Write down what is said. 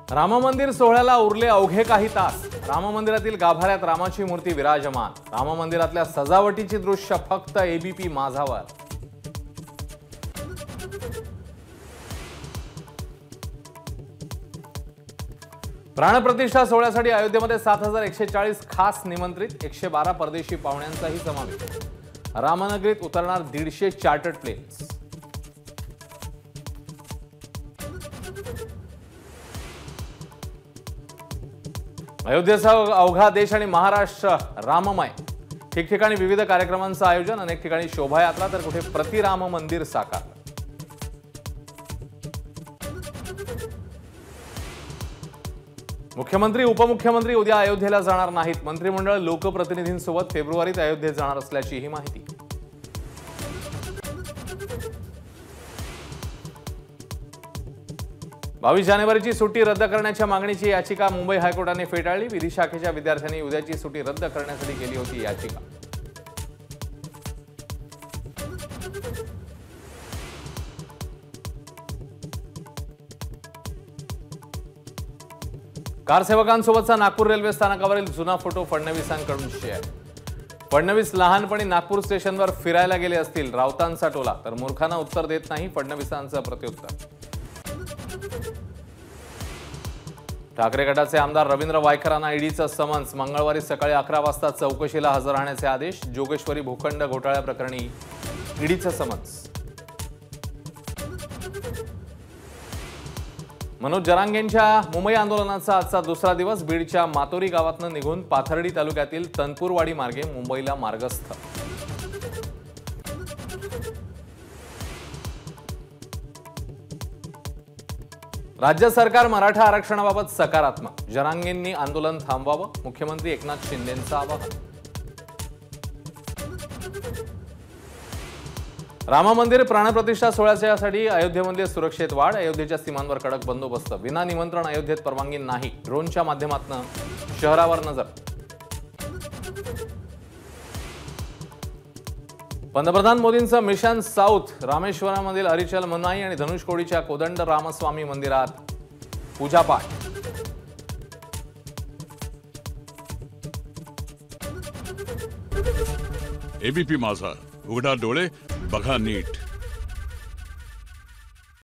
राम मंदिर सोहळ्याला उरले अवघे काही तास। राम मंदिरातील गाभाऱ्यात रामाची मूर्ती विराजमान। राम मंदिरातल्या सजावटीची दृश्य फक्त एबीपी माझावर। प्राणप्रतिष्ठा सोहळ्यासाठी अयोध्येमध्ये 7140 खास निमंत्रित, 112 परदेशी पाहुण्यांचाही समावेश। रामनगरीत उतरणार 150 चार्टर्ड प्लेन्स। अयोध्येचा अवघा देश आणि महाराष्ट्र राममय। ठिकठिकाणी विविध कार्यक्रमांचं आयोजन, अनेक ठिकाणी शोभायात्रा तर कुठे प्रतिराम मंदिर साकार। मुख्यमंत्री उपमुख्यमंत्री उद्या अयोध्येला जाणार नाहीत। मंत्रिमंडळ लोकप्रतिनिधींसोबत फेब्रुवारीत अयोध्येत जाणार असल्याचीही माहिती। 22 जानेवारीची सुट्टी रद्द करण्याच्या मागणीची याचिका मुंबई हायकोर्टाने फेटाळली। विधी शाखेच्या विद्यार्थ्यांनी उद्याची सुट्टी रद्द करण्यासाठी केली होती याचिका। कारसेवकांसोबतचा नागपूर रेल्वे स्थानकावरील जुना फोटो फडणवीसांकडून शेअर। फडणवीस लहानपणी नागपूर स्टेशनवर फिरायला गेले असतील, राऊतांचा टोला। तर मूर्खांना उत्तर देत नाही, फडणवीसांचं प्रत्युत्तर। ठाकरे गटाचे आमदार रवींद्र वायकरांना ईडीचं समन्स। मंगळवारी सकाळी 11 वाजता चौकशीला हजर राहण्याचे आदेश। जोगेश्वरी भूखंड घोटाळ्याप्रकरणी ईडीचं समन्स। मनोज जरांगेंच्या मुंबई आंदोलनाचा आजचा दुसरा दिवस। बीडच्या मातोरी गावातून निघून पाथर्डी तालुक्यातील तनपूरवाडी मार्गे मुंबईला मार्गस्थ। राज्य सरकार मराठा आरक्षणाबाबत सकारात्मक। जरांगेंनी आंदोलन थांबवावं, मुख्यमंत्री एकनाथ शिंदेंचं आवाहन। राम मंदिर प्राणप्रतिष्ठा सोहळ्यासाठी अयोध्येमध्ये सुरक्षेत वाढ। अयोध्येच्या सीमांवर कडक बंदोबस्त। विना निमंत्रण अयोध्येत परवानगी नाही। ड्रोनच्या माध्यमातून शहरावर नजर। पंतप्रधान मोदींचं मिशन साऊथ। रामेश्वरमधील अरिचल मुनाई आणि धनुषकोडीच्या कोदंड रामस्वामी मंदिरात पूजापाठ। एबीपी माझा, उघडा डोळे बघा नीट।